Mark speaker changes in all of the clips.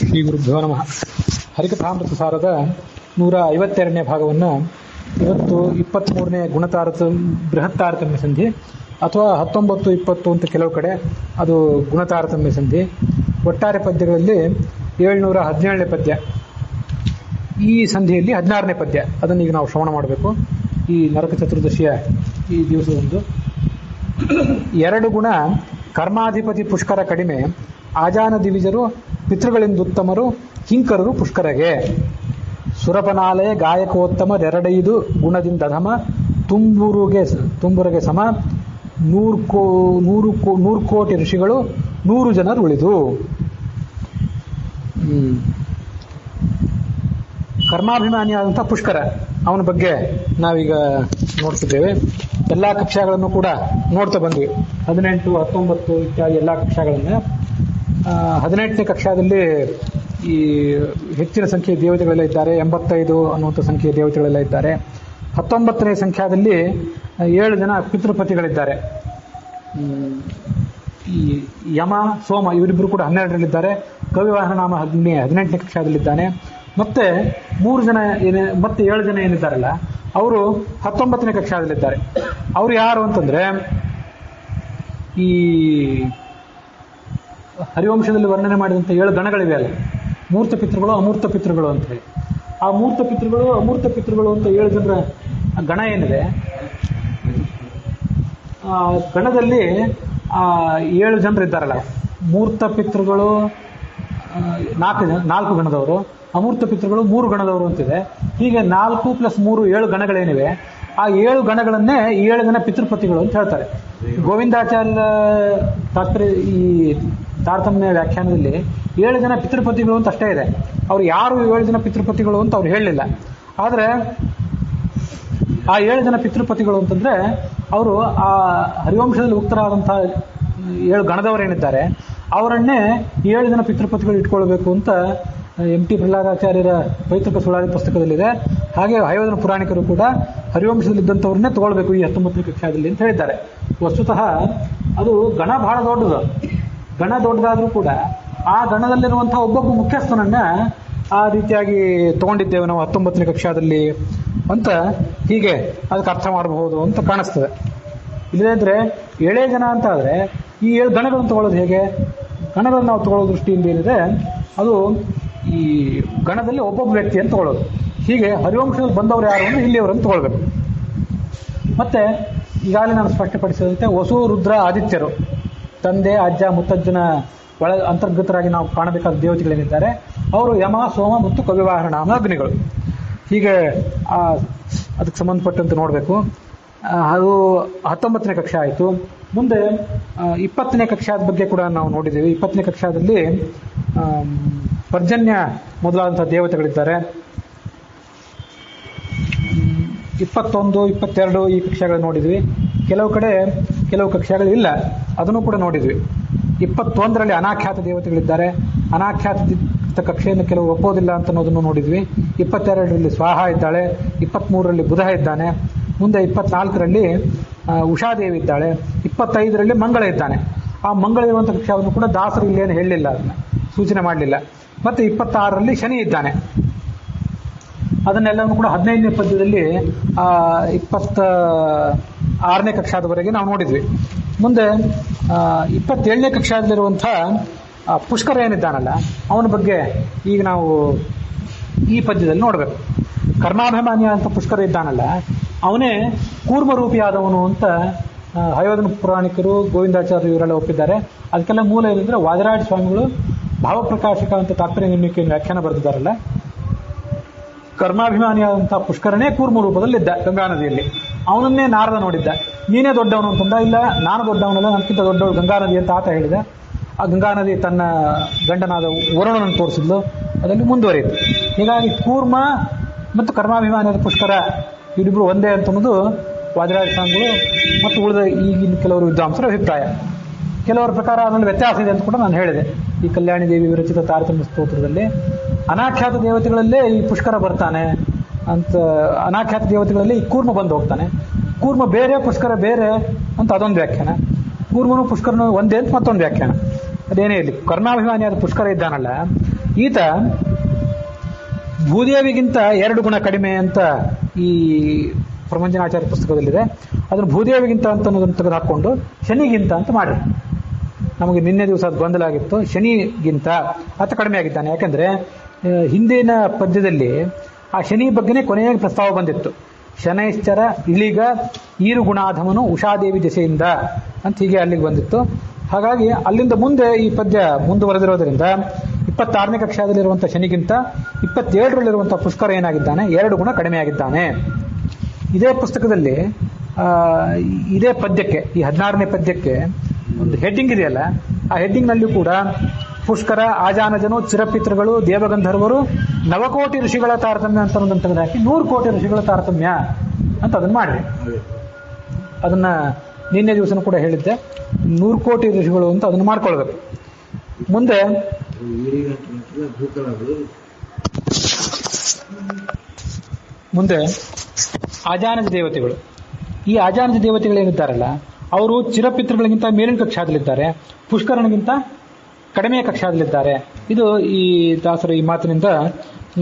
Speaker 1: ಶ್ರೀ ಗುರುಭ್ಯೋ ನಮಃ. ಹರಿಕಥಾಮೃತ ಸಾರದ 152ನೇ ಭಾಗವನ್ನು ಇವತ್ತು 23ನೇ ಬೃಹತ್ ತಾರತಮ್ಯ ಸಂಧಿ ಅಥವಾ 19-20 ಅಂತ ಕೆಲವು ಕಡೆ ಅದು ಗುಣತಾರತಮ್ಯ ಸಂಧಿ. ಒಟ್ಟಾರೆ ಪದ್ಯಗಳಲ್ಲಿ 717ನೇ ಪದ್ಯ. ಈ ಸಂಧಿಯಲ್ಲಿ 16ನೇ ಪದ್ಯ. ಅದನ್ನು ಈಗ ನಾವು ಶ್ರವಣ ಮಾಡಬೇಕು. ಈ ನರಕ ಚತುರ್ದಶಿಯ ಈ ದಿವಸದಂದು 2 ಗುಣ ಕರ್ಮಾಧಿಪತಿ ಪುಷ್ಕರ ಕಡಿಮೆ, ಆಜಾನ ದಿವಿಜರು ಪಿತೃಗಳಿಂದುತ್ತಮರು, ಕಿಂಕರರು ಪುಷ್ಕರಗೆ. ಸುರಪನಾಲಯ ಗಾಯಕೋತ್ತಮರೆರಡೈದು ಗುಣದಿಂದ ಧಮ, ತುಂಬುರಗೆ ಸಮ, 100 ಕೋಟಿ ಋಷಿಗಳು 100 ಜನರು ಉಳಿದು. ಕರ್ಮಾಭಿಮಾನಿಯಾದಂಥ ಪುಷ್ಕರ, ಅವನ ಬಗ್ಗೆ ನಾವೀಗ ನೋಡ್ತಿದ್ದೇವೆ. ಎಲ್ಲ ಕಕ್ಷಾಗಳನ್ನು ಕೂಡ ನೋಡ್ತಾ ಬಂದ್ವಿ. 18, 19 ಇತ್ಯಾದಿ ಎಲ್ಲ ಕಕ್ಷಾಗಳನ್ನ. 18ನೇ ಕಕ್ಷಾದಲ್ಲಿ ಈ ಹೆಚ್ಚಿನ ಸಂಖ್ಯೆಯ ದೇವತೆಗಳೆಲ್ಲ ಇದ್ದಾರೆ. 85 ಅನ್ನುವಂಥ ಸಂಖ್ಯೆಯ ದೇವತೆಗಳೆಲ್ಲ ಇದ್ದಾರೆ. 19ನೇ ಸಂಖ್ಯಾದಲ್ಲಿ 7 ಜನ ಪಿತೃಪತಿಗಳಿದ್ದಾರೆ. ಈ ಯಮ, ಸೋಮ ಇವರಿಬ್ಬರು ಕೂಡ 12ರಲ್ಲಿದ್ದಾರೆ. ಕವಿವಾಹನನಾಮ 18ನೇ ಕಕ್ಷಾದಲ್ಲಿದ್ದಾನೆ. ಮತ್ತೆ 3 ಜನ ಮತ್ತೆ 7 ಜನ ಏನಿದ್ದಾರಲ್ಲ ಅವರು 19ನೇ ಕಕ್ಷಾದಲ್ಲಿದ್ದಾರೆ. ಅವರು ಯಾರು ಅಂತಂದ್ರೆ, ಈ ಹರಿವಂಶದಲ್ಲಿ ವರ್ಣನೆ ಮಾಡಿದಂಥ 7 ಗಣಗಳಿವೆ ಅಲ್ಲ, ಮೂರ್ತ ಪಿತೃಗಳು, ಅಮೂರ್ತ ಪಿತೃಗಳು ಅಂತ ಹೇಳಿ. ಆ ಮೂರ್ತ ಪಿತೃಗಳು, ಅಮೂರ್ತ ಪಿತೃಗಳು ಅಂತ 7 ಜನರ ಗಣ ಏನಿದೆ, ಆ ಗಣದಲ್ಲಿ 7 ಜನರು ಇದ್ದಾರಲ್ಲ. ಮೂರ್ತ ಪಿತೃಗಳು 4 ಗಣದವರು, ಅಮೂರ್ತ ಪಿತೃಗಳು 3 ಗಣದವರು ಅಂತಿದೆ. ಹೀಗೆ 4 + 3 7 ಗಣಗಳೇನಿವೆ, ಆ 7 ಗಣಗಳನ್ನೇ 7 ಜನ ಪಿತೃಪತಿಗಳು ಅಂತ ಹೇಳ್ತಾರೆ. ಗೋವಿಂದಾಚಾರ್ಯ ತಾತ್ಪರ್ಯ ಈ ತಾರತಮ್ಯ ವ್ಯಾಖ್ಯಾನದಲ್ಲಿ 7 ಜನ ಪಿತೃಪತಿಗಳು ಅಂತ ಅಷ್ಟೇ ಇದೆ. ಅವ್ರು ಯಾರು 7 ಜನ ಪಿತೃಪತಿಗಳು ಅಂತ ಅವ್ರು ಹೇಳಲಿಲ್ಲ. ಆದರೆ ಆ 7 ಜನ ಪಿತೃಪತಿಗಳು ಅಂತಂದ್ರೆ ಅವರು ಆ ಹರಿವಂಶದಲ್ಲಿ ಉಕ್ತರಾದಂಥ 7 ಗಣದವರೇನಿದ್ದಾರೆ ಅವರನ್ನೇ 7 ಜನ ಪಿತೃಪತಿಗಳು ಇಟ್ಕೊಳ್ಬೇಕು ಅಂತ MT ಪ್ರಹ್ಲಾದಾಚಾರ್ಯರ ಪೈತೃಕ ಸುಳಾದಿ ಪುಸ್ತಕದಲ್ಲಿದೆ. ಹಾಗೆ ಹಯವದನ ಪುರಾಣಿಕರು ಕೂಡ ಹರಿವಂಶದಲ್ಲಿದ್ದಂಥವ್ರನ್ನೇ ತಗೊಳ್ಬೇಕು ಈ 19ನೇ ಕಕ್ಷಾದಲ್ಲಿ ಅಂತ ಹೇಳಿದ್ದಾರೆ. ವಸ್ತುತಃ ಅದು ಗಣ ಬಹಳ ದೊಡ್ಡದು. ಗಣ ದೊಡ್ಡದಾದ್ರೂ ಕೂಡ ಆ ಗಣದಲ್ಲಿರುವಂತಹ ಒಬ್ಬೊಬ್ಬ ಮುಖ್ಯಸ್ಥನನ್ನ ಆ ರೀತಿಯಾಗಿ ತಗೊಂಡಿದ್ದೇವೆ ನಾವು 19ನೇ ಕಕ್ಷಾದಲ್ಲಿ ಅಂತ ಹೀಗೆ ಅದಕ್ಕೆ ಅರ್ಥ ಮಾಡಬಹುದು ಅಂತ ಕಾಣಿಸ್ತದೆ. ಇಲ್ಲದಿದ್ರೆ 7 ಜನ ಅಂತ ಆದ್ರೆ ಈ 7 ಗಣಗಳನ್ನು ತಗೊಳ್ಳೋದು ಹೇಗೆ? ಗಣಗಳನ್ನು ನಾವು ತಗೊಳ್ಳೋ ದೃಷ್ಟಿಯಿಂದ ಏನಿದೆ, ಅದು ಈ ಗಣದಲ್ಲಿ ಒಬ್ಬೊಬ್ಬ ವ್ಯಕ್ತಿಯನ್ನು ತಗೊಳ್ಳೋದು. ಹೀಗೆ ಹರಿವಂಶದಲ್ಲಿ ಬಂದವರು ಯಾರು ಅಂದ್ರೆ ಇಲ್ಲಿಯವರನ್ನು ತಗೊಳ್ಬೇಕು. ಮತ್ತೆ ಈಗಾಗಲೇ ನಾನು ಸ್ಪಷ್ಟಪಡಿಸಿದಂತೆ ವಸು, ರುದ್ರ, ಆದಿತ್ಯರು, ತಂದೆ, ಅಜ್ಜ, ಮುತ್ತಜ್ಜನ ಅಂತರ್ಗತರಾಗಿ ನಾವು ಕಾಣಬೇಕಾದ ದೇವತೆಗಳೇನಿದ್ದಾರೆ ಅವರು ಯಮ, ಸೋಮ ಮತ್ತು ಕವಿವಾಹನನಾಮ ಅಗ್ನಿಗಳು. ಹೀಗೆ ಅದಕ್ಕೆ ಸಂಬಂಧಪಟ್ಟಂತೆ ನೋಡಬೇಕು. ಅದು 19ನೇ ಕಕ್ಷಾ ಆಯಿತು. ಮುಂದೆ 20ನೇ ಕಕ್ಷಾದ ಬಗ್ಗೆ ಕೂಡ ನಾವು ನೋಡಿದ್ದೀವಿ. 20ನೇ ಕಕ್ಷಾದಲ್ಲಿ ಪರ್ಜನ್ಯ ಮೊದಲಾದಂಥ ದೇವತೆಗಳಿದ್ದಾರೆ. 21, 22 ಈ ಕಕ್ಷಾಗಳು ನೋಡಿದ್ವಿ. ಕೆಲವು ಕಡೆ ಕೆಲವು ಕಕ್ಷಾಗಳಿಲ್ಲ, ಅದನ್ನು ಕೂಡ ನೋಡಿದ್ವಿ. 21ರಲ್ಲಿ ಅನಾಖ್ಯಾತ ದೇವತೆಗಳಿದ್ದಾರೆ. ಅನಾಖ್ಯಾತ ಕಕ್ಷೆಯನ್ನು ಕೆಲವು ಒಪ್ಪೋದಿಲ್ಲ ಅಂತ ಅನ್ನೋದನ್ನು ನೋಡಿದ್ವಿ. 22ರಲ್ಲಿ ಸ್ವಾಹ ಇದ್ದಾಳೆ. 23ರಲ್ಲಿ ಬುಧ ಇದ್ದಾನೆ. ಮುಂದೆ 24ರಲ್ಲಿ ಉಷಾದೇವಿ ಇದ್ದಾಳೆ. 25ರಲ್ಲಿ ಮಂಗಳ ಇದ್ದಾನೆ. ಆ ಮಂಗಳ ಇರುವಂಥ ಕಕ್ಷಾವನ್ನು ಕೂಡ ದಾಸರು ಇಲ್ಲೇನು ಹೇಳಲಿಲ್ಲ, ಅದನ್ನ ಸೂಚನೆ ಮಾಡಲಿಲ್ಲ. ಮತ್ತೆ 26ರಲ್ಲಿ ಶನಿ ಇದ್ದಾನೆ. ಅದನ್ನೆಲ್ಲವನ್ನು ಕೂಡ 15ನೇ ಪದ್ಯದಲ್ಲಿ 26ನೇ ಕಕ್ಷಾದವರೆಗೆ ನಾವು ನೋಡಿದ್ವಿ. ಮುಂದೆ 27ನೇ ಕಕ್ಷಾದಲ್ಲಿರುವಂಥ ಪುಷ್ಕರ ಏನಿದ್ದಾನಲ್ಲ ಅವನ ಬಗ್ಗೆ ಈಗ ನಾವು ಈ ಪದ್ಯದಲ್ಲಿ ನೋಡಬೇಕು. ಕರ್ಮಾಭಿಮಾನಿಯ ಅಂತ ಪುಷ್ಕರ ಇದ್ದಾನಲ್ಲ ಅವನೇ ಕೂರ್ಮರೂಪಿಯಾದವನು ಅಂತ ಹಯವದನ ಪುರಾಣಿಕರು, ಗೋವಿಂದಾಚಾರ್ಯ ಇವರೆಲ್ಲ ಒಪ್ಪಿದ್ದಾರೆ. ಅದಕ್ಕೆಲ್ಲ ಮೂಲ ಏನಂದ್ರೆ ವಾದಿರಾಜ ಸ್ವಾಮಿಗಳು ಭಾವಪ್ರಕಾಶಕ ಅಂತ ತಾತ್ಪರ್ಯ ನಿರ್ಣಯಕ್ಕೆ ವ್ಯಾಖ್ಯಾನ ಬರೆದಿದ್ದಾರಲ್ಲ, ಕರ್ಮಾಭಿಮಾನಿಯಾದಂಥ ಪುಷ್ಕರನೇ ಕೂರ್ಮ ರೂಪದಲ್ಲಿದ್ದ ಗಂಗಾ ನದಿಯಲ್ಲಿ. ಅವನನ್ನೇ ನಾರದ ನೋಡಿದ್ದ. ನೀನೇ ದೊಡ್ಡವನು ಅಂತಂದ. ಇಲ್ಲ, ನಾನು ದೊಡ್ಡವನಲ್ಲ, ನನಗಿಂತ ದೊಡ್ಡವಳು ಗಂಗಾ ನದಿ ಅಂತ ಆತ ಹೇಳಿದ. ಆ ಗಂಗಾ ನದಿ ತನ್ನ ಗಂಡನಾದ ವರುಣನನ್ನು ತೋರಿಸಿದ್ಲು. ಅದರಲ್ಲಿ ಮುಂದುವರಿಯಿತು. ಹೀಗಾಗಿ ಕೂರ್ಮ ಮತ್ತು ಕರ್ಮಾಭಿಮಾನಿಯಾದ ಪುಷ್ಕರ ಇವರಿಬ್ಬರು ಒಂದೇ ಅಂತ ಅನ್ನೋದು ವಾದಿರಾಜ ಸ್ವಾಮಿಗಳು ಮತ್ತು ಉಳಿದ ಈಗಿನ ಕೆಲವರು ವಿದ್ವಾಂಸರ ಅಭಿಪ್ರಾಯ. ಕೆಲವರ ಪ್ರಕಾರ ಅದರಲ್ಲಿ ವ್ಯತ್ಯಾಸ ಇದೆ ಅಂತ ಕೂಡ ನಾನು ಹೇಳಿದೆ. ಈ ಕಲ್ಯಾಣಿ ದೇವಿ ವಿರಚಿತ ತಾರತಮ್ಯ ಸ್ತೋತ್ರದಲ್ಲಿ ಅನಾಖ್ಯಾತ ದೇವತೆಗಳಲ್ಲೇ ಈ ಪುಷ್ಕರ ಬರ್ತಾನೆ ಅಂತ, ಅನಾಖ್ಯಾತ ದೇವತೆಗಳಲ್ಲಿ ಈ ಕೂರ್ಮ ಬಂದು ಹೋಗ್ತಾನೆ. ಕೂರ್ಮ ಬೇರೆ, ಪುಷ್ಕರ ಬೇರೆ ಅಂತ ಅದೊಂದು ವ್ಯಾಖ್ಯಾನ. ಕೂರ್ಮನು ಪುಷ್ಕರನು ಒಂದೇ ಅಂತ ಮತ್ತೊಂದು ವ್ಯಾಖ್ಯಾನ. ಅದೇನೇ ಇರಲಿ, ಕರ್ಮಾಭಿಮಾನಿಯಾದ ಪುಷ್ಕರ ಇದ್ದಾನಲ್ಲ ಈತ ಭೂದೇವಿಗಿಂತ 2 ಗುಣ ಕಡಿಮೆ ಅಂತ ಈ ಪ್ರಪಂಚನಾಚಾರ್ಯ ಪುಸ್ತಕದಲ್ಲಿದೆ. ಅದನ್ನು ಭೂದೇವಿಗಿಂತ ಅಂತ ತೆಗೆದು ಹಾಕೊಂಡು ಶನಿಗಿಂತ ಅಂತ ಮಾಡಿ. ನಮಗೆ ನಿನ್ನೆ ದಿವಸ ಅದು ಗೊಂದಲ ಆಗಿತ್ತು. ಶನಿಗಿಂತ ಆತ ಕಡಿಮೆ ಆಗಿದ್ದಾನೆ. ಯಾಕಂದ್ರೆ ಹಿಂದಿನ ಪದ್ಯದಲ್ಲಿ ಆ ಶನಿ ಬಗ್ಗೆನೇ ಕೊನೆಯಾಗಿ ಪ್ರಸ್ತಾವ ಬಂದಿತ್ತು. ಶನೈಶ್ಚರ ಇಳಿಗ ಈರು ಗುಣಾಧಮನು ಉಷಾದೇವಿ ದೆಸೆಯಿಂದ ಅಂತ ಹೀಗೆ ಅಲ್ಲಿಗೆ ಬಂದಿತ್ತು. ಹಾಗಾಗಿ ಅಲ್ಲಿಂದ ಮುಂದೆ ಈ ಪದ್ಯ ಮುಂದುವರೆದಿರೋದ್ರಿಂದ 26ನೇ ಕಕ್ಷಾದಲ್ಲಿರುವಂತಹ ಶನಿಗಿಂತ 27ರಲ್ಲಿರುವಂತಹ ಪುಷ್ಕರ ಏನಾಗಿದ್ದಾನೆ, 2 ಗುಣ ಕಡಿಮೆ ಆಗಿದ್ದಾನೆ. ಇದೇ ಪುಸ್ತಕದಲ್ಲಿ ಇದೇ ಪದ್ಯಕ್ಕೆ, ಈ 16ನೇ ಪದ್ಯಕ್ಕೆ ಒಂದು ಹೆಡ್ಡಿಂಗ್ ಇದೆಯಲ್ಲ, ಆ ಹೆಡ್ಡಿಂಗ್ ನಲ್ಲಿ ಕೂಡ ಪುಷ್ಕರ, ಆಜಾನಜನು, ಚಿರಪಿತೃಗಳು, ದೇವಗಂಧರ್ವರು, ನವಕೋಟಿ ಋಷಿಗಳ ತಾರತಮ್ಯ ಅಂತ ಒಂದನ್ನು ತೆಗೆದು ಹಾಕಿ 100 ಕೋಟಿ ಋಷಿಗಳ ತಾರತಮ್ಯ ಅಂತ ಅದನ್ನ ಮಾಡ್ರಿ. ಅದನ್ನ ನಿನ್ನೆ ದಿವಸನೂ ಕೂಡ ಹೇಳಿದ್ದೆ, 100 ಕೋಟಿ ಋಷಿಗಳು ಅಂತ ಅದನ್ನ ಮಾಡ್ಕೊಳ್ಬೇಕು. ಮುಂದೆ ಆಜಾನಜ ದೇವತೆಗಳು. ಈ ಆಜಾನಜ ದೇವತೆಗಳೇನಿದ್ದಾರಲ್ಲ, ಅವರು ಚಿರಪಿತೃಗಳಿಗಿಂತ ಮೇಲಿನ ಕಕ್ಷಾದಲ್ಲಿದ್ದಾರೆ, ಪುಷ್ಕರನಿಗಿಂತ ಕಡಿಮೆಯ ಕಕ್ಷಾದಲ್ಲಿದ್ದಾರೆ. ಇದು ಈ ದಾಸರ ಈ ಮಾತಿನಿಂದ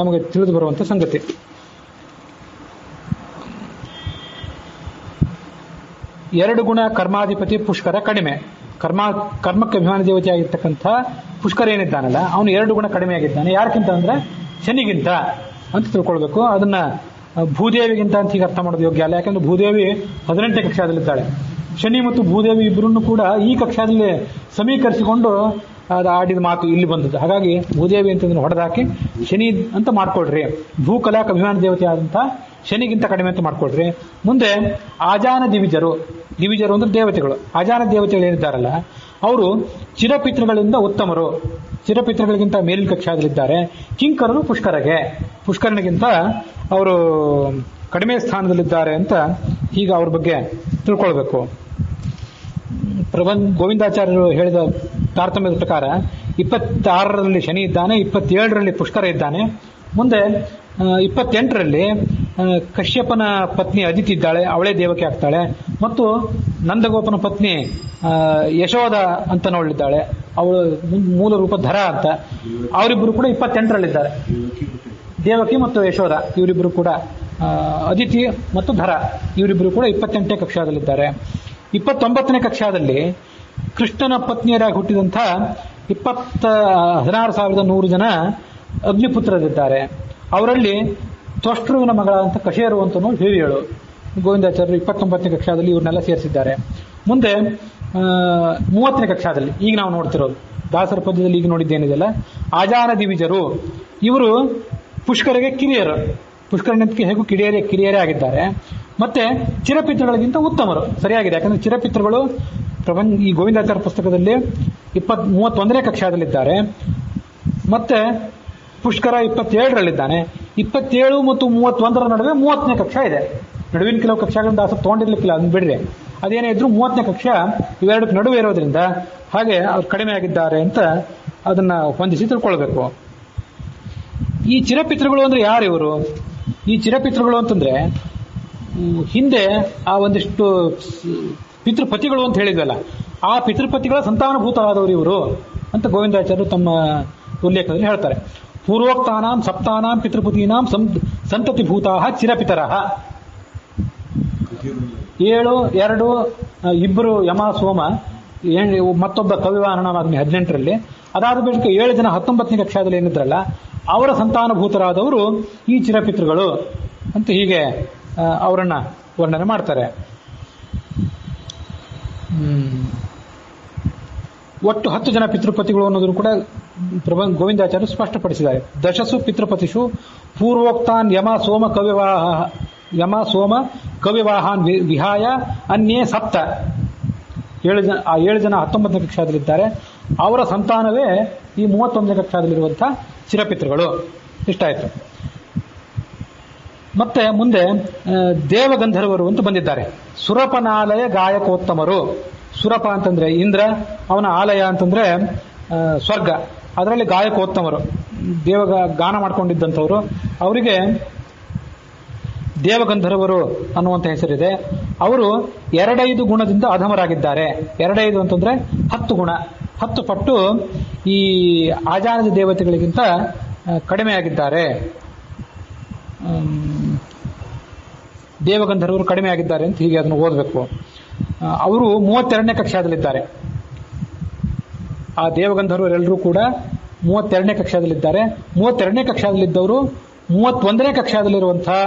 Speaker 1: ನಮಗೆ ತಿಳಿದು ಬರುವಂತ ಸಂಗತಿ. ಎರಡು ಗುಣ ಕರ್ಮಾಧಿಪತಿ ಪುಷ್ಕರ ಕಡಿಮೆ. ಕರ್ಮಕ್ಕೆ ಅಭಿಮಾನ ದೇವತೆ ಆಗಿರ್ತಕ್ಕಂಥ ಪುಷ್ಕರ ಏನಿದ್ದಾನಲ್ಲ, ಅವನು 2 ಗುಣ ಕಡಿಮೆ ಆಗಿದ್ದಾನೆ. ಯಾರಕ್ಕಿಂತ ಅಂದ್ರೆ ಶನಿಗಿಂತ ಅಂತ ತಿಳ್ಕೊಳ್ಬೇಕು. ಅದನ್ನ ಭೂದೇವಿಗಿಂತ ಅಂತ ಹೀಗೆ ಅರ್ಥ ಮಾಡೋದು ಯೋಗ್ಯ ಅಲ್ಲ. ಯಾಕಂದ್ರೆ ಭೂದೇವಿ 18ನೇ ಕಕ್ಷಾದಲ್ಲಿದ್ದಾಳೆ. ಶನಿ ಮತ್ತು ಭೂದೇವಿ ಇಬ್ಬರನ್ನು ಕೂಡ ಈ ಕಕ್ಷಾದಲ್ಲಿ ಸಮೀಕರಿಸಿಕೊಂಡು ಅದು ಆಡಿದ ಮಾತು ಇಲ್ಲಿ ಬಂದದ್ದು. ಹಾಗಾಗಿ ಭೂದೇವಿ ಅಂತಂದ್ರೆ ಹೊಡೆದಾಕಿ ಶನಿ ಅಂತ ಮಾಡ್ಕೊಳ್ರಿ. ಭೂಕಲಾಕ ಅಭಿಮಾನ ದೇವತೆ ಆದಂತ ಶನಿಗಿಂತ ಕಡಿಮೆ ಅಂತ ಮಾಡ್ಕೊಳ್ರಿ. ಮುಂದೆ ಆಜಾನ ದಿವಿಜರು. ದಿವಿಜರು ಅಂದ್ರೆ ದೇವತೆಗಳು. ಆಜಾನ ದೇವತೆಗಳು ಏನಿದ್ದಾರಲ್ಲ, ಅವರು ಚಿರಪಿತೃಗಳಿಂದ ಉತ್ತಮರು, ಚಿರಪಿತೃಗಳಿಗಿಂತ ಮೇಲಿನ ಕಕ್ಷಾದಲ್ಲಿದ್ದಾರೆ. ಕಿಂಕರರು ಪುಷ್ಕರನಿಗಿಂತ ಅವರು ಕಡಿಮೆ ಸ್ಥಾನದಲ್ಲಿದ್ದಾರೆ ಅಂತ ಈಗ ಅವ್ರ ಬಗ್ಗೆ ತಿಳ್ಕೊಳ್ಬೇಕು. ಗೋವಿಂದಾಚಾರ್ಯರು ಹೇಳಿದ ತಾರತಮ್ಯದ ಪ್ರಕಾರ 26ರಲ್ಲಿ ಶನಿ ಇದ್ದಾನೆ, 27ರಲ್ಲಿ ಪುಷ್ಕರ ಇದ್ದಾನೆ. ಮುಂದೆ 28ರಲ್ಲಿ ಕಶ್ಯಪನ ಪತ್ನಿ ಅದಿತಿ ಇದ್ದಾಳೆ, ಅವಳೇ ದೇವಕಿ ಆಗ್ತಾಳೆ. ಮತ್ತು ನಂದಗೋಪನ ಪತ್ನಿ ಯಶೋಧ ಅಂತ ನೋಡಿದ್ದಾಳೆ, ಅವಳು ಮೂಲ ರೂಪ ಧರ ಅಂತ. ಅವರಿಬ್ಬರು ಕೂಡ 28ರಲ್ಲಿದ್ದಾರೆ. ದೇವಕಿ ಮತ್ತು ಯಶೋಧ ಇವರಿಬ್ಬರು ಕೂಡ, ಅದಿತಿ ಮತ್ತು ಧರ ಇವರಿಬ್ಬರು ಕೂಡ 28ನೇ ಕಕ್ಷಾದಲ್ಲಿದ್ದಾರೆ. 29ನೇ ಕಕ್ಷಾದಲ್ಲಿ ಕೃಷ್ಣನ ಪತ್ನಿಯರಾಗಿ ಹುಟ್ಟಿದಂಥ 16,100 ಜನ ಅಗ್ನಿಪುತ್ರರಿದ್ದಾರೆ. ಅವರಲ್ಲಿ ತ್ವಷ್ಟೃವಿನ ಮಗಳಾದಂಥ ಕಶೇರು ಅಂತ ಹೇಳು ಗೋವಿಂದಾಚಾರ್ಯರು 29ನೇ ಕಕ್ಷಾದಲ್ಲಿ ಇವ್ರನ್ನೆಲ್ಲ ಸೇರಿಸಿದ್ದಾರೆ. ಮುಂದೆ 30ನೇ ಕಕ್ಷಾದಲ್ಲಿ ಈಗ ನಾವು ನೋಡ್ತಿರೋದು ದಾಸರ ಪದ್ಯದಲ್ಲಿ ಈಗ ನೋಡಿದ್ದೇನಿದೆಯಲ್ಲ, ಆಜಾನ ದಿವಿಜರು. ಇವರು ಪುಷ್ಕರಿಗೆ ಕಿರಿಯರು, ಪುಷ್ಕರನಿಗೆ ಹೇಗೂ ಕಿರಿಯರೇ ಆಗಿದ್ದಾರೆ. ಮತ್ತೆ ಚಿರಪಿತೃಗಳಿಗಿಂತ ಉತ್ತಮರು. ಸರಿಯಾಗಿದೆ. ಯಾಕಂದ್ರೆ ಚಿರಪಿತೃಗಳು ಈ ಗೋವಿಂದಾಚಾರ್ಯ ಪುಸ್ತಕದಲ್ಲಿ 31ನೇ ಕಕ್ಷಾದಲ್ಲಿದ್ದಾರೆ. ಮತ್ತೆ ಪುಷ್ಕರ 27ರಲ್ಲಿದ್ದಾನೆ. 27 ಮತ್ತು 31ರ ನಡುವೆ 30ನೇ ಕಕ್ಷಾ ಇದೆ. ನಡುವಿನ ಕೆಲವು ಕಕ್ಷಾಗಳನ್ನು ದಾಸರು ತಗೊಂಡಿರ್ಲಿಕ್ಕಿಲ್ಲ, ಅದನ್ನ ಬಿಡ್ರಿ. ಅದೇನೇ ಇದ್ರು 30ನೇ ಕಕ್ಷಾ ಇವೆರಡಕ್ಕೆ ನಡುವೆ ಇರೋದ್ರಿಂದ ಹಾಗೆ ಅವ್ರು ಕಡಿಮೆ ಆಗಿದ್ದಾರೆ ಅಂತ ಅದನ್ನ ಹೊಂದಿಸಿ ತಿಳ್ಕೊಳ್ಬೇಕು. ಈ ಚಿರಪಿತೃಗಳು ಅಂದ್ರೆ ಯಾರು ಇವರು? ಈ ಚಿರಪಿತೃಗಳು ಅಂತಂದ್ರೆ ಹಿಂದೆ ಆ ಒಂದಿಷ್ಟು ಪಿತೃಪತಿಗಳು ಅಂತ ಹೇಳಿದ್ವಲ್ಲ, ಆ ಪಿತೃಪತಿಗಳ ಸಂತಾನಭೂತರಾದವರು ಇವರು ಅಂತ ಗೋವಿಂದಾಚಾರ್ಯರು ತಮ್ಮ ಉಲ್ಲೇಖದಲ್ಲಿ ಹೇಳ್ತಾರೆ. ಪೂರ್ವೋಕ್ತಾನಾಂ ಸಪ್ತಾನಾಂ ಪಿತೃಪತೀನಾಂ ಸಂತತಿಭೂತಾ ಚಿರಪಿತರಃ. 7, 2, 2 ಯಮ ಸೋಮ, ಮತ್ತೊಬ್ಬ ಕವಿವಾಹನನಾಗ್ನಿ 18ರಲ್ಲಿ. ಅದಾದ ಬಳಿಕ 7 ಜನ 19ನೇ ಕಕ್ಷಾದಲ್ಲಿ ಏನಿದ್ರಲ್ಲ, ಅವರ ಸಂತಾನಭೂತರಾದವರು ಈ ಚಿರಪಿತೃಗಳು ಅಂತ ಹೀಗೆ ಅವರನ್ನ ವರ್ಣನೆ ಮಾಡ್ತಾರೆ. ಒಟ್ಟು 10 ಜನ ಪಿತೃಪತಿಗಳು ಅನ್ನೋದನ್ನು ಕೂಡ ಗೋವಿಂದಾಚಾರ್ಯರು ಸ್ಪಷ್ಟಪಡಿಸಿದ್ದಾರೆ. ದಶಸು ಪಿತೃಪತಿಷು ಪೂರ್ವೋಕ್ತಾನ್ ಯಮ ಸೋಮ ಕವಿವಾಹಾನ್ ವಿಹಾಯ ಅನ್ಯೇ 7. 7 ಜನ 19ನೇ ಕಕ್ಷಾದಲ್ಲಿದ್ದಾರೆ. ಅವರ ಸಂತಾನವೇ ಈ 31ನೇ ಕಕ್ಷಾದಲ್ಲಿರುವಂತಹ ಚಿರಪಿತೃಗಳು. ಇಷ್ಟಾಯ್ತು. ಮತ್ತೆ ಮುಂದೆ ದೇವಗಂಧರ್ವರು ಅಂತ ಬಂದಿದ್ದಾರೆ. ಸುರಪನಾಲಯ ಗಾಯಕೋತ್ತಮರು. ಸುರಪ ಅಂತಂದ್ರೆ ಇಂದ್ರ, ಅವನ ಆಲಯ ಅಂತಂದ್ರೆ ಸ್ವರ್ಗ. ಅದರಲ್ಲಿ ಗಾಯಕೋತ್ತಮರು, ಗಾನ ಮಾಡ್ಕೊಂಡಿದ್ದಂಥವ್ರು. ಅವರಿಗೆ ದೇವಗಂಧರ್ವರು ಅನ್ನುವಂಥ ಹೆಸರಿದೆ. ಅವರು 2 ಗುಣದಿಂದ ಅಧಮರಾಗಿದ್ದಾರೆ. 2 ಅಂತಂದ್ರೆ 10 ಗುಣ. 10 ಪಟ್ಟು ಈ ಆಜಾನದ ದೇವತೆಗಳಿಗಿಂತ ಕಡಿಮೆಯಾಗಿದ್ದಾರೆ. ದೇವಗಂಧರ್ವರು ಕಡಿಮೆ ಆಗಿದ್ದಾರೆ ಅಂತ ಹೀಗೆ ಅದನ್ನು ಓದಬೇಕು. ಅವರು 32ನೇ ಕಕ್ಷಾದಲ್ಲಿದ್ದಾರೆ. ಆ ದೇವಗಂಧರ್ವರೆಲ್ಲರೂ ಕೂಡ 32ನೇ ಕಕ್ಷಾದಲ್ಲಿದ್ದಾರೆ. 32ನೇ ಕಕ್ಷಾದಲ್ಲಿದ್ದವರು 31ನೇ ಕಕ್ಷಾದಲ್ಲಿರುವಂತಹ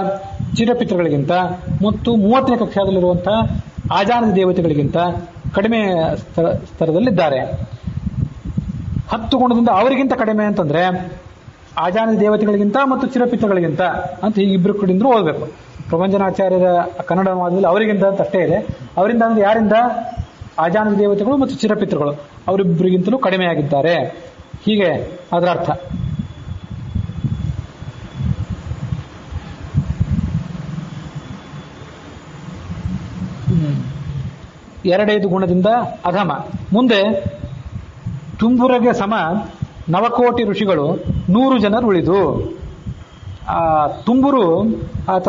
Speaker 1: ಚಿರಪಿತೃಗಳಿಗಿಂತ ಮತ್ತು 30ನೇ ಕಕ್ಷಾದಲ್ಲಿರುವಂತಹ ಆಜಾನದ ದೇವತೆಗಳಿಗಿಂತ ಕಡಿಮೆ ಸ್ತರದಲ್ಲಿದ್ದಾರೆ. 10 ಗುಣದಿಂದ ಅವರಿಗಿಂತ ಕಡಿಮೆ ಅಂತಂದ್ರೆ ಆಜಾನದ ದೇವತೆಗಳಿಗಿಂತ ಮತ್ತು ಚಿರಪಿತೃಗಳಿಗಿಂತ ಅಂತ ಹೀಗೆ ಇಬ್ಬರು ಕಡೆಯಿಂದ ಓದಬೇಕು. ಪ್ರಭಂಜನಾಚಾರ್ಯರ ಕನ್ನಡ ಮಾದರಿಯಲ್ಲಿ ಅವರಿಗಿಂತ ಅಂತ ಅಷ್ಟೇ ಇದೆ. ಅವರಿಂದ ಅಂದ್ರೆ ಯಾರಿಂದ? ಆಜಾನದ ದೇವತೆಗಳು ಮತ್ತು ಚಿರಪಿತೃಗಳು ಅವರಿಬ್ಬರಿಗಿಂತಲೂ ಕಡಿಮೆಯಾಗಿದ್ದಾರೆ. ಹೀಗೆ ಅದರ ಅರ್ಥ. ಎರಡೈದು ಗುಣದಿಂದ ಅಧಮ. ಮುಂದೆ ತುಂಬುರಗೆ ಸಮ ನವಕೋಟಿ ಋಷಿಗಳು 100 ಜನರು ಉಳಿದು. ತುಂಬುರು ಆತ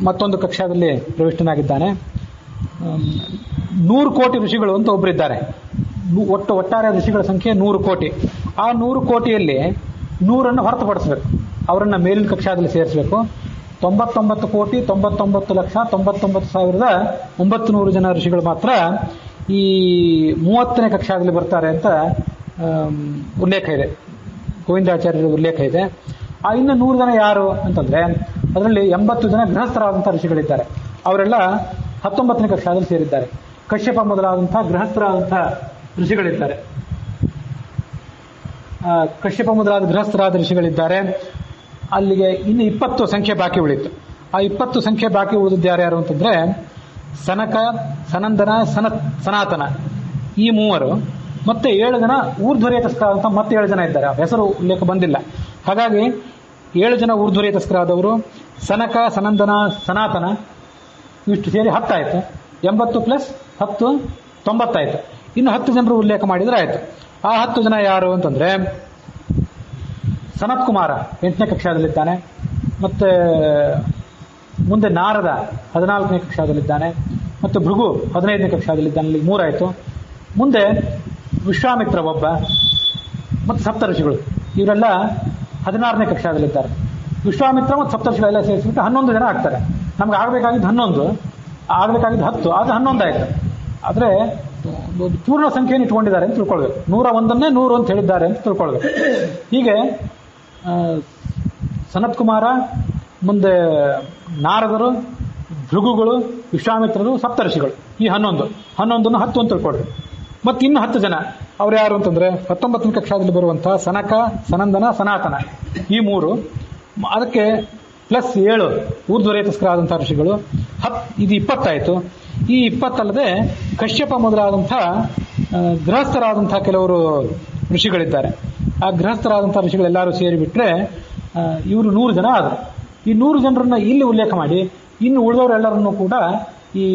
Speaker 1: ಮತ್ತೊಂದು ಕಕ್ಷಾದಲ್ಲಿ ಪ್ರವಿಷ್ಟನಾಗಿದ್ದಾನೆ. 100 ಕೋಟಿ ಋಷಿಗಳು ಅಂತ ಒಬ್ಬರಿದ್ದಾರೆ. ಒಟ್ಟಾರೆ ಋಷಿಗಳ ಸಂಖ್ಯೆ 100 ಕೋಟಿ. ಆ 100 ಕೋಟಿಯಲ್ಲಿ 100 ಹೊರತುಪಡಿಸಬೇಕು, ಅವರನ್ನ ಮೇಲಿನ ಕಕ್ಷಾದಲ್ಲಿ ಸೇರಿಸಬೇಕು. 99 ಕೋಟಿ 99 ಲಕ್ಷ 99,900 ಜನ ಋಷಿಗಳು ಮಾತ್ರ ಈ 30ನೇ ಕಕ್ಷಾದಲ್ಲಿ ಬರ್ತಾರೆ ಅಂತ ಉಲ್ಲೇಖ ಇದೆ, ಗೋವಿಂದಾಚಾರ್ಯರ ಉಲ್ಲೇಖ ಇದೆ. ಆ ಇನ್ನು 100 ಜನ ಯಾರು ಅಂತಂದ್ರೆ ಅದರಲ್ಲಿ 80 ಜನ ಗೃಹಸ್ಥರಾದಂತಹ ಋಷಿಗಳಿದ್ದಾರೆ. ಅವರೆಲ್ಲ 19ನೇ ಕಕ್ಷಾದಲ್ಲಿ ಸೇರಿದ್ದಾರೆ. ಕಶ್ಯಪ ಮೊದಲಾದಂತಹ ಗೃಹಸ್ಥರಾದಂತಹ ಋಷಿಗಳಿದ್ದಾರೆ. ಕಶ್ಯಪ ಮೊದಲಾದ ಗೃಹಸ್ಥರಾದ ಋಷಿಗಳಿದ್ದಾರೆ. ಅಲ್ಲಿಗೆ ಇನ್ನು 20 ಸಂಖ್ಯೆ ಬಾಕಿ ಉಳಿತು. ಆ 20 ಸಂಖ್ಯೆ ಬಾಕಿ ಉಳಿದಿದ್ದು ಯಾರ್ಯಾರು ಅಂತಂದ್ರೆ ಸನಕ, ಸನಂದನ, ಸನಾತನ ಈ 3 ಮತ್ತೆ 7 ಜನ ಊರ್ಧ್ವರೇತಸ್ಕರಾದಂತಹ ಮತ್ತೆ 7 ಜನ ಇದ್ದಾರೆ. ಹೆಸರು ಉಲ್ಲೇಖ ಬಂದಿಲ್ಲ. ಹಾಗಾಗಿ 7 ಜನ ಊರ್ಧ್ವರೇತಸ್ಕರಾದವರು ಸನಕ, ಸನಂದನ, ಸನಾತನ ಇಷ್ಟು ಸೇರಿ 10 ಆಯ್ತು. 80 ಪ್ಲಸ್ 10 90 ಆಯ್ತು. ಇನ್ನು 10 ಜನರು ಉಲ್ಲೇಖ ಮಾಡಿದ್ರೆ ಆಯ್ತು. ಆ 10 ಜನ ಯಾರು ಅಂತಂದ್ರೆ ಸನತ್ ಕುಮಾರ 8ನೇ ಕಕ್ಷಾದಲ್ಲಿದ್ದಾನೆ. ಮತ್ತೆ ಮುಂದೆ ನಾರದ 14ನೇ ಕಕ್ಷಾದಲ್ಲಿದ್ದಾನೆ. ಮತ್ತೆ ಭೃಗು 15ನೇ ಕಕ್ಷಾದಲ್ಲಿದ್ದಾನೆ. ಇಲ್ಲಿ 3 ಆಯ್ತು. ಮುಂದೆ ವಿಶ್ವಾಮಿತ್ರ ಒಬ್ಬ ಮತ್ತು ಸಪ್ತಋಷಿಗಳು ಇವರೆಲ್ಲ 16ನೇ ಕಕ್ಷಾದಲ್ಲಿದ್ದಾರೆ. ವಿಶ್ವಾಮಿತ್ರ ಮತ್ತು ಸಪ್ತಋಷಿಗಳೆಲ್ಲ ಸೇರಿಸ್ಬಿಟ್ಟು 11 ಜನ ಆಗ್ತಾರೆ. ನಮ್ಗೆ ಆಗಬೇಕಾಗಿದ್ದು 11, ಆಗಬೇಕಾಗಿದ್ದು 10, ಅದು 11 ಆಯ್ತು. ಆದರೆ ಪೂರ್ಣ ಸಂಖ್ಯೆಯನ್ನು ಇಟ್ಕೊಂಡಿದ್ದಾರೆ ಅಂತ ತಿಳ್ಕೊಳ್ಬೇಕು. 101ನ್ನೇ 100 ಅಂತ ಹೇಳಿದ್ದಾರೆ ಅಂತ ತಿಳ್ಕೊಳ್ಬೇಕು. ಹೀಗೆ ಸನತ್ ಕುಮಾರ, ಮುಂದೆ ನಾರದರು, ಭೃಗುಗಳು, ವಿಶ್ವಾಮಿತ್ರರು, ಸಪ್ತಋಷಿಗಳು ಈ 11 10 ಅಂತ ತಿಳ್ಕೊಳ್ಬೇಕು. ಮತ್ತೆ ಇನ್ನು 10 ಜನ ಅವ್ರು ಯಾರು ಅಂತಂದ್ರೆ 19ನೇ ಕಕ್ಷಾದಲ್ಲಿ ಬರುವಂತಹ ಸನಕ, ಸನಂದನ, ಸನಾತನ ಈ 3, ಅದಕ್ಕೆ ಪ್ಲಸ್ 7 ಊರ್ಧ್ವರೇತಸ್ಕರಾದಂತಹ ಋಷಿಗಳು. ಇದು 20 ಆಯಿತು. ಈ 20 ಅಲ್ಲದೆ ಕಶ್ಯಪ ಮೊದಲಾದಂತಹ ಗೃಹಸ್ಥರಾದಂತಹ ಕೆಲವರು ಋಷಿಗಳಿದ್ದಾರೆ. ಆ ಗೃಹಸ್ಥರಾದಂತಹ ಋಷಿಗಳೆಲ್ಲರೂ ಸೇರಿಬಿಟ್ರೆ ಇವರು 100 ಜನ ಆದರು. ಈ 100 ಜನರನ್ನ ಇಲ್ಲಿ ಉಲ್ಲೇಖ ಮಾಡಿ ಇನ್ನು ಉಳಿದವರೆಲ್ಲರನ್ನೂ ಕೂಡ ಈ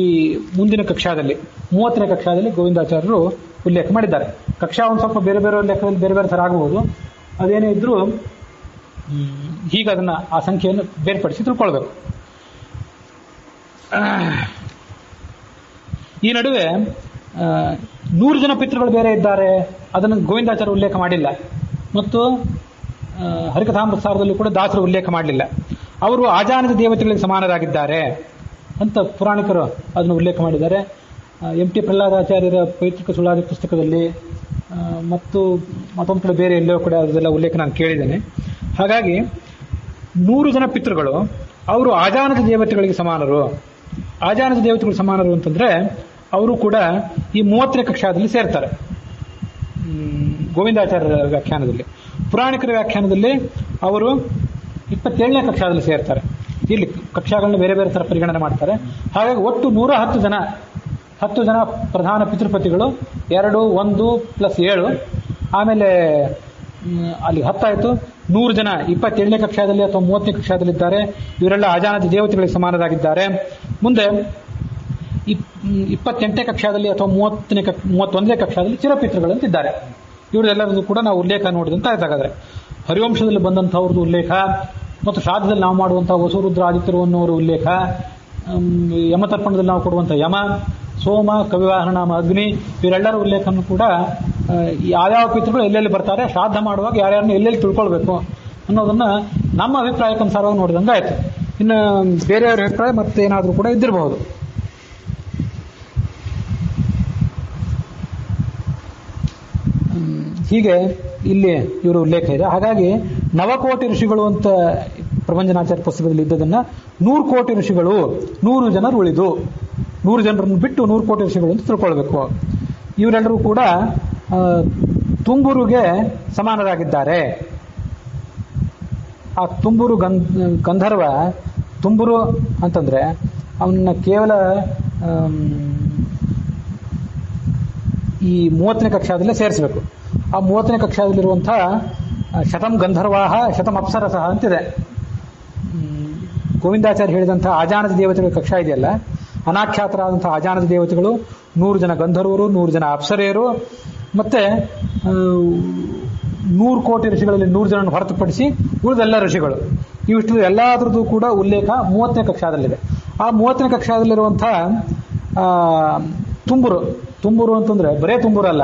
Speaker 1: ಮುಂದಿನ ಕಕ್ಷಾದಲ್ಲಿ 30ನೇ ಕಕ್ಷಾದಲ್ಲಿ ಗೋವಿಂದಾಚಾರ್ಯರು ಉಲ್ಲೇಖ ಮಾಡಿದ್ದಾರೆ. ಕಕ್ಷಾ ಒಂದು ಸ್ವಲ್ಪ ಬೇರೆ ಬೇರೆ ಲೆಕ್ಕದಲ್ಲಿ ಬೇರೆ ಬೇರೆ ಥರ ಆಗಬಹುದು. ಅದೇನೇ ಇದ್ರೂ ಹೀಗೆ ಅದನ್ನ ಆ ಸಂಖ್ಯೆಯನ್ನು ಬೇರ್ಪಡಿಸಿ ತಿಳ್ಕೊಳ್ಬೇಕು. ಈ ನಡುವೆ 100 ಜನ ಪಿತೃಗಳು ಬೇರೆ ಇದ್ದಾರೆ, ಅದನ್ನು ಗೋವಿಂದಾಚಾರ್ಯ ಉಲ್ಲೇಖ ಮಾಡಿಲ್ಲ. ಮತ್ತು ಹರಿಕಥಾಮೃತಸಾರದಲ್ಲೂ ಕೂಡ ದಾಸರು ಉಲ್ಲೇಖ ಮಾಡಲಿಲ್ಲ. ಅವರು ಆಜಾನದ ದೇವತೆಗಳಿಗೆ ಸಮಾನರಾಗಿದ್ದಾರೆ ಅಂತ ಪುರಾಣಿಕರು ಅದನ್ನು ಉಲ್ಲೇಖ ಮಾಡಿದ್ದಾರೆ. MT ಪ್ರಹ್ಲಾದಾಚಾರ್ಯರ ಪೈತೃಕ ಸುಳಾದಿ ಪುಸ್ತಕದಲ್ಲಿ ಮತ್ತು ಮತ್ತೊಂದು ಕಡೆ ಬೇರೆ ಎಲ್ಲೋ ಕೂಡ ಅದೆಲ್ಲ ಉಲ್ಲೇಖ ನಾನು ಕೇಳಿದ್ದೇನೆ. ಹಾಗಾಗಿ 100 ಜನ ಪಿತೃಗಳು ಅವರು ಆಜಾನದ ದೇವತೆಗಳಿಗೆ ಸಮಾನರು. ಆಜಾನದ ದೇವತೆಗಳು ಸಮಾನರು ಅಂತಂದ್ರೆ ಅವರು ಕೂಡ ಈ 30ನೇ ಕಕ್ಷಾದಲ್ಲಿ ಸೇರ್ತಾರೆ. ಗೋವಿಂದಾಚಾರ್ಯರ ವ್ಯಾಖ್ಯಾನದಲ್ಲಿ, ಪುರಾಣಿಕರ ವ್ಯಾಖ್ಯಾನದಲ್ಲಿ ಅವರು 27ನೇ ಕಕ್ಷಾದಲ್ಲಿ ಸೇರ್ತಾರೆ. ಇಲ್ಲಿ ಕಕ್ಷಾಗಳನ್ನ ಬೇರೆ ಬೇರೆ ಥರ ಪರಿಗಣನೆ ಮಾಡ್ತಾರೆ. ಹಾಗಾಗಿ ಒಟ್ಟು 110 ಜನ ಪ್ರಧಾನ ಪಿತೃಪತಿಗಳು, 2 1 ಪ್ಲಸ್ 7 ಆಮೇಲೆ ಅಲ್ಲಿ 10 ಆಯಿತು. 100 ಜನ 27ನೇ ಕಕ್ಷಾದಲ್ಲಿ ಅಥವಾ 30ನೇ ಕಕ್ಷಾದಲ್ಲಿದ್ದಾರೆ. ಇವರೆಲ್ಲ ಆಜಾನದ ದೇವತೆಗಳಿಗೆ ಸಮಾನರಾಗಿದ್ದಾರೆ. ಮುಂದೆ 28ನೇ ಕಕ್ಷಾದಲ್ಲಿ ಅಥವಾ 31ನೇ ಕಕ್ಷಾದಲ್ಲಿ ಚಿರಪಿತೃಗಳಂತಿದ್ದಾರೆ. ಇವರೆಲ್ಲರದ್ದು ಕೂಡ ನಾವು ಉಲ್ಲೇಖ ನೋಡಿದಂತ ಆಯ್ತಾಗಾದ್ರೆ ಹರಿವಂಶದಲ್ಲಿ ಬಂದಂಥವ್ರದ್ದು ಉಲ್ಲೇಖ ಮತ್ತು ಶ್ರಾದ್ದದಲ್ಲಿ ನಾವು ಮಾಡುವಂತಹ ವಸುರುದ್ರ ಆದಿತ್ಯರು ಅನ್ನೋರ ಉಲ್ಲೇಖ, ಯಮತರ್ಪಣದಲ್ಲಿ ನಾವು ಕೊಡುವಂಥ ಯಮ, ಸೋಮ, ಕವಿವಾಹನ ನಾಮ ಅಗ್ನಿ, ಇವರೆಲ್ಲರ ಉಲ್ಲೇಖನೂ ಕೂಡ ಯಾವ್ಯಾವ ಪಿತೃಗಳು ಎಲ್ಲೆಲ್ಲಿ ಬರ್ತಾರೆ, ಶ್ರಾದ್ದ ಮಾಡುವಾಗ ಯಾರ್ಯಾರನ್ನ ಎಲ್ಲೆಲ್ಲಿ ತಿಳ್ಕೊಳ್ಬೇಕು ಅನ್ನೋದನ್ನ ನಮ್ಮ ಅಭಿಪ್ರಾಯಕ್ಕನುಸಾರವಾಗಿ ನೋಡಿದಂಗೆ ಆಯ್ತು. ಇನ್ನು ಬೇರೆಯವ್ರ ಅಭಿಪ್ರಾಯ ಮತ್ತೇನಾದರೂ ಕೂಡ ಇದ್ದಿರಬಹುದು. ಹೀಗೆ ಇಲ್ಲಿ ಇವರು ಉಲ್ಲೇಖ ಇದೆ. ಹಾಗಾಗಿ ನವಕೋಟಿ ಋಷಿಗಳು ಅಂತ ಪ್ರಭಂಜನಾಚಾರ್ಯ ಪುಸ್ತಕದಲ್ಲಿ ಇದ್ದದನ್ನ 100 ಕೋಟಿ ಋಷಿಗಳು, 100 ಜನರು ಉಳಿದು, 100 ಜನರನ್ನು ಬಿಟ್ಟು 100 ಕೋಟಿ ಋಷಿಗಳು ಅಂತ ತಿಳ್ಕೊಳ್ಬೇಕು. ಇವರೆಲ್ಲರೂ ಕೂಡ ತುಂಬುರುಗೆ ಸಮಾನರಾಗಿದ್ದಾರೆ. ಆ ತುಂಬುರು ಗಂಧರ್ವ, ತುಂಬುರು ಅಂತಂದ್ರೆ ಅವನ್ನ ಕೇವಲ ಈ 30ನೇ ಕಕ್ಷಾದಲ್ಲೇ ಸೇರಿಸಬೇಕು. ಆ 30ನೇ ಕಕ್ಷಾದಲ್ಲಿರುವಂತಹ ಶತಂ ಗಂಧರ್ವಾಹ ಶತಂ ಅಪ್ಸರಸಃ ಅಂತಿದೆ. ಗೋವಿಂದಾಚಾರ್ಯ ಹೇಳಿದಂತಹ ಆಜಾನದ ದೇವತೆಗಳ ಕಕ್ಷಾ ಇದೆಯಲ್ಲ, ಅನಾಖ್ಯಾತರಾದಂತಹ ಆಜಾನದ ದೇವತೆಗಳು 100 ಜನ ಗಂಧರ್ವರು, 100 ಜನ ಅಪ್ಸರೆಯರು, ಮತ್ತೆ 100 ಕೋಟಿ ಋಷಿಗಳಲ್ಲಿ 100 ಜನರನ್ನು ಹೊರತುಪಡಿಸಿ ಉಳಿದೆಲ್ಲ ಋಷಿಗಳು. ಇವಿಷ್ಟು ಎಲ್ಲಾದ್ರದ್ದು ಕೂಡ ಉಲ್ಲೇಖ 30ನೇ ಕಕ್ಷಾದಲ್ಲಿದೆ. ಆ 30ನೇ ಕಕ್ಷಾದಲ್ಲಿರುವಂತಹ ತುಂಬುರು ಅಂತಂದ್ರೆ ಬರೇ ತುಂಬುರು ಅಲ್ಲ,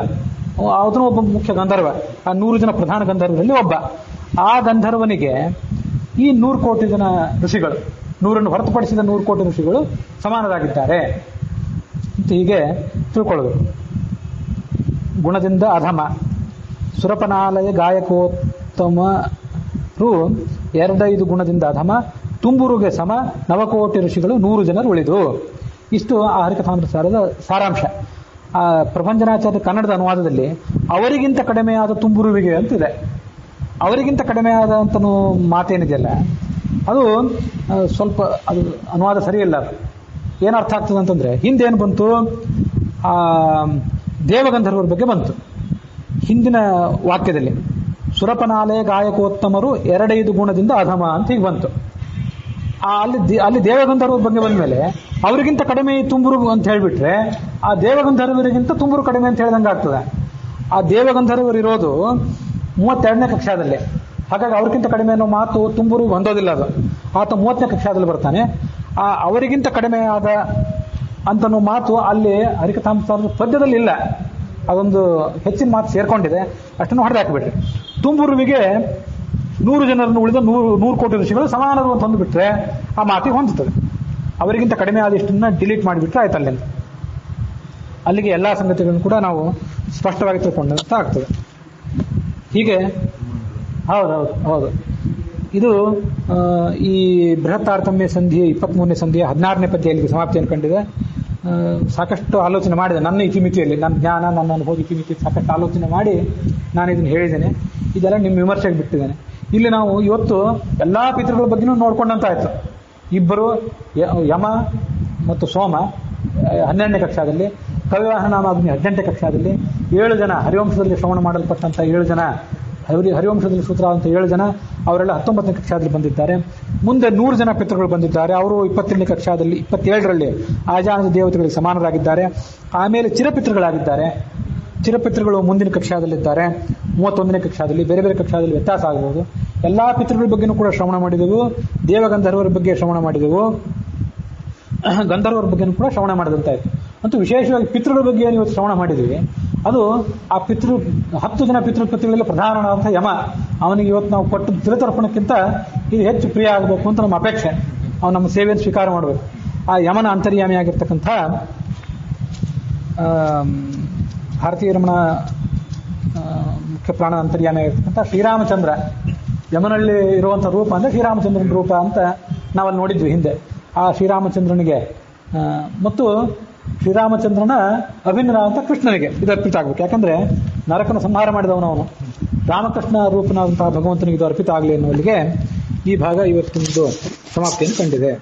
Speaker 1: ಅದನ್ನು ಒಬ್ಬ ಮುಖ್ಯ ಗಂಧರ್ವ. ಆ 100 ಜನ ಪ್ರಧಾನ ಗಂಧರ್ವರಲ್ಲಿ ಒಬ್ಬ. ಆ ಗಂಧರ್ವನಿಗೆ ಈ 100 ಕೋಟಿ ಜನ ಋಷಿಗಳು, 100ನ್ನು ಹೊರತುಪಡಿಸಿದ 100 ಕೋಟಿ ಋಷಿಗಳು ಸಮಾನರಾಗಿದ್ದಾರೆ ಅಂತ ಹೀಗೆ ತಿಳ್ಕೊಳ್ಳೋದು. ಗುಣದಿಂದ ಅಧಮ ಸುರಪನಾಲಯ ಗಾಯಕೋತ್ತಮರು 2-5 ಗುಣದಿಂದ ಅಧಮ, ತುಂಬುರುಗೆ ಸಮ, ನವಕೋಟಿ ಋಷಿಗಳು 100 ಜನರು ಉಳಿದು. ಇಷ್ಟು ಆ ಹರಿಕಥಾಮೃತಸಾರದ ಸಾರಾಂಶ. ಆ ಪ್ರಭಂಜನಾಚಾರ್ಯ ಕನ್ನಡದ ಅನುವಾದದಲ್ಲಿ ಅವರಿಗಿಂತ ಕಡಿಮೆಯಾದ ತುಂಬುರುವಿಗೆ ಅಂತಿದೆ. ಅವರಿಗಿಂತ ಕಡಿಮೆಯಾದ ಅಂತನೂ ಮಾತೇನಿದೆಯಲ್ಲ, ಅದು ಸ್ವಲ್ಪ ಅದು ಅನುವಾದ ಸರಿಯಿಲ್ಲ. ಅದು ಏನರ್ಥ ಆಗ್ತದೆ ಅಂತಂದ್ರೆ, ಹಿಂದೇನು ಬಂತು, ಆ ದೇವಗಂಧರ್ವರ ಬಗ್ಗೆ ಬಂತು ಹಿಂದಿನ ವಾಕ್ಯದಲ್ಲಿ. ಸುರಪನಾಲಯ ಗಾಯಕೋತ್ತಮರು 2-5 ಗುಣದಿಂದ ಅಧಮ ಅಂತ ಹೀಗೆ ಬಂತು. ಅಲ್ಲಿ ದೇವಗಂಧರ್ವರ ಬಗ್ಗೆ ಬಂದ ಮೇಲೆ ಅವರಿಗಿಂತ ಕಡಿಮೆ ತುಂಬುರು ಅಂತ ಹೇಳ್ಬಿಟ್ರೆ, ಆ ದೇವಗಂಧರ್ವರಿಗಿಂತ ತುಂಬುರು ಕಡಿಮೆ ಅಂತ ಹೇಳ್ದಂಗೆ ಆಗ್ತದೆ. ಆ ದೇವಗಂಧರ್ವರು ಇರೋದು 32ನೇ ಕಕ್ಷಾದಲ್ಲಿ. ಹಾಗಾಗಿ ಅವ್ರಿಗಿಂತ ಕಡಿಮೆ ಅನ್ನೋ ಮಾತು ತುಂಬುರು ಹೊಂದೋದಿಲ್ಲ. ಅದು ಆತ 30ನೇ ಕಕ್ಷಾದಲ್ಲಿ ಬರ್ತಾನೆ. ಆ ಅವರಿಗಿಂತ ಕಡಿಮೆ ಆದ ಅಂತನೋ ಮಾತು ಅಲ್ಲಿ ಹರಿಕಥಾಮೃತಸಾರದ ಪದ್ಯದಲ್ಲಿ ಇಲ್ಲ. ಅದೊಂದು ಹೆಚ್ಚಿನ ಮಾತು ಸೇರ್ಕೊಂಡಿದೆ, ಅಷ್ಟನ್ನು ಹೊಡೆದು ಹಾಕಿಬಿಟ್ರೆ ತುಂಬುರುವಿಗೆ 100 ಜನರನ್ನು ಉಳಿದ 100 ಕೋಟಿ ಋಷಿಗಳು ಸಮಾನರು ಅಂತ ಹೊಂದ್ಬಿಟ್ರೆ ಆ ಮಾತಿಗೆ ಹೊಂದುತ್ತದೆ. ಅವರಿಗಿಂತ ಕಡಿಮೆ ಆದಿಷ್ಟನ್ನ ಡಿಲೀಟ್ ಮಾಡಿಬಿಟ್ರೆ ಆಯ್ತು. ಅಲ್ಲಿಗೆ ಎಲ್ಲಾ ಸಂಗತಿಗಳನ್ನು ಕೂಡ ನಾವು ಸ್ಪಷ್ಟವಾಗಿ ತಿಳ್ಕೊಂಡಂತ ಆಗ್ತದೆ. ಹೀಗೆ ಹೌದು ಇದು ಈ ಬೃಹತ್ ತಾರತಮ್ಯ ಸಂಧಿಯ 23ನೇ ಸಂಧಿಯ 16ನೇ ಪದ್ಯದಲ್ಲಿ ಸಮಾಪ್ತಿಯನ್ನು ಕಂಡಿದೆ. ಸಾಕಷ್ಟು ಆಲೋಚನೆ ಮಾಡಿದೆ ನನ್ನ ಇತಿಮಿತಿಯಲ್ಲಿ, ನನ್ನ ಜ್ಞಾನ, ನನ್ನ ಅನುಭವ ಇತಿಮಿತಿ ಸಾಕಷ್ಟು ಆಲೋಚನೆ ಮಾಡಿ ನಾನು ಇದನ್ನು ಹೇಳಿದ್ದೇನೆ. ಇದೆಲ್ಲ ನಿಮ್ಮ ವಿಮರ್ಶೆಗೆ ಬಿಟ್ಟಿದ್ದೇನೆ. ಇಲ್ಲಿ ನಾವು ಇವತ್ತು ಎಲ್ಲಾ ಪಿತೃಗಳ ಬಗ್ಗೆನೂ ನೋಡ್ಕೊಂಡಂತ ಆಯ್ತು. ಇಬ್ಬರು ಯಮ ಮತ್ತು ಸೋಮ 12ನೇ ಕಕ್ಷಾದಲ್ಲಿ, ಕವಿವಾಹನ ನಾಮ ಅಗ್ನಿ 18ನೇ ಕಕ್ಷಾದಲ್ಲಿ, 7 ಜನ ಹರಿವಂಶದಲ್ಲಿ ಶ್ರವಣ ಮಾಡಲ್ಪಟ್ಟಂತ 7 ಜನ, ಹರಿವಂಶದಲ್ಲಿ ಸೂತ್ರವಾದಂಥ 7 ಜನ, ಅವರೆಲ್ಲ 19ನೇ ಕಕ್ಷಾದಲ್ಲಿ ಬಂದಿದ್ದಾರೆ. ಮುಂದೆ 100 ಜನ ಪಿತೃಗಳು ಬಂದಿದ್ದಾರೆ. ಅವರು 22ನೇ ಕಕ್ಷಾದಲ್ಲಿ 27ರಲ್ಲಿ ಆಜಾನದ ದೇವತೆಗಳಿಗೆ ಸಮಾನರಾಗಿದ್ದಾರೆ. ಆಮೇಲೆ ಚಿರಪಿತೃಗಳಾಗಿದ್ದಾರೆ. ಚಿರಪಿತೃಗಳು ಮುಂದಿನ ಕಕ್ಷಾದಲ್ಲಿದ್ದಾರೆ, 31ನೇ ಕಕ್ಷಾದಲ್ಲಿ. ಬೇರೆ ಬೇರೆ ಕಕ್ಷಾದಲ್ಲಿ ವ್ಯತ್ಯಾಸ ಆಗಬಹುದು. ಎಲ್ಲಾ ಪಿತೃಗಳ ಬಗ್ಗೆನೂ ಕೂಡ ಶ್ರವಣ ಮಾಡಿದೆವು. ದೇವಗಂಧರ್ವರ ಬಗ್ಗೆ ಶ್ರವಣ ಮಾಡಿದೆವು, ಗಂಧರ್ವರ ಬಗ್ಗೆನೂ ಕೂಡ ಶ್ರವಣ ಮಾಡಿದಂತಾಯ್ತು. ಅಂತೂ ವಿಶೇಷವಾಗಿ ಪಿತೃಗಳ ಬಗ್ಗೆ ಏನು ಇವತ್ತು ಶ್ರವಣ ಮಾಡಿದ್ವಿ, ಅದು ಆ 10 ಜನ ಪಿತೃಪತಿಗಳಲ್ಲಿ ಪ್ರಧಾನವಾದಂಥ ಯಮ. ಅವನಿಗೆ ಇವತ್ತು ನಾವು ಕೊಟ್ಟು ತಿರುತರ್ಪಣಕ್ಕಿಂತ ಇದು ಹೆಚ್ಚು ಪ್ರಿಯ ಆಗಬೇಕು ಅಂತ ನಮ್ಮ ಅಪೇಕ್ಷೆ. ಅವನು ನಮ್ಮ ಸೇವೆಯನ್ನು ಸ್ವೀಕಾರ ಮಾಡಬೇಕು. ಆ ಯಮನ ಅಂತರ್ಯಾಮಿಯಾಗಿರ್ತಕ್ಕಂಥ ಭಾರತೀಯ ರಮಣ ಮುಖ್ಯ ಪ್ರಾಣ ಅಂತರ್ಯಾಮಿಯಾಗಿರ್ತಕ್ಕಂಥ ಶ್ರೀರಾಮಚಂದ್ರ, ಯಮನಲ್ಲಿ ಇರುವಂಥ ರೂಪ ಅಂದರೆ ಶ್ರೀರಾಮಚಂದ್ರನ ರೂಪ ಅಂತ ನಾವಲ್ಲಿ ನೋಡಿದ್ವಿ ಹಿಂದೆ. ಆ ಶ್ರೀರಾಮಚಂದ್ರನಿಗೆ ಮತ್ತು ಶ್ರೀರಾಮಚಂದ್ರನ ಅಭಿನಯ ಅಂತ ಕೃಷ್ಣನಿಗೆ ಇದು ಅರ್ಪಿತ ಆಗಬೇಕು. ಯಾಕಂದ್ರೆ ನರಕನ ಸಂಹಾರ ಮಾಡಿದವನವನು, ರಾಮಕೃಷ್ಣ ರೂಪನಾದಂತಹ ಭಗವಂತನಿಗೆ ಇದು ಅರ್ಪಿತ ಆಗಲಿ ಎನ್ನುವಲ್ಲಿಗೆ ಈ ಭಾಗ ಇವತ್ತಿನದು ಸಮಾಪ್ತಿಯನ್ನು ಕಂಡಿದೆ.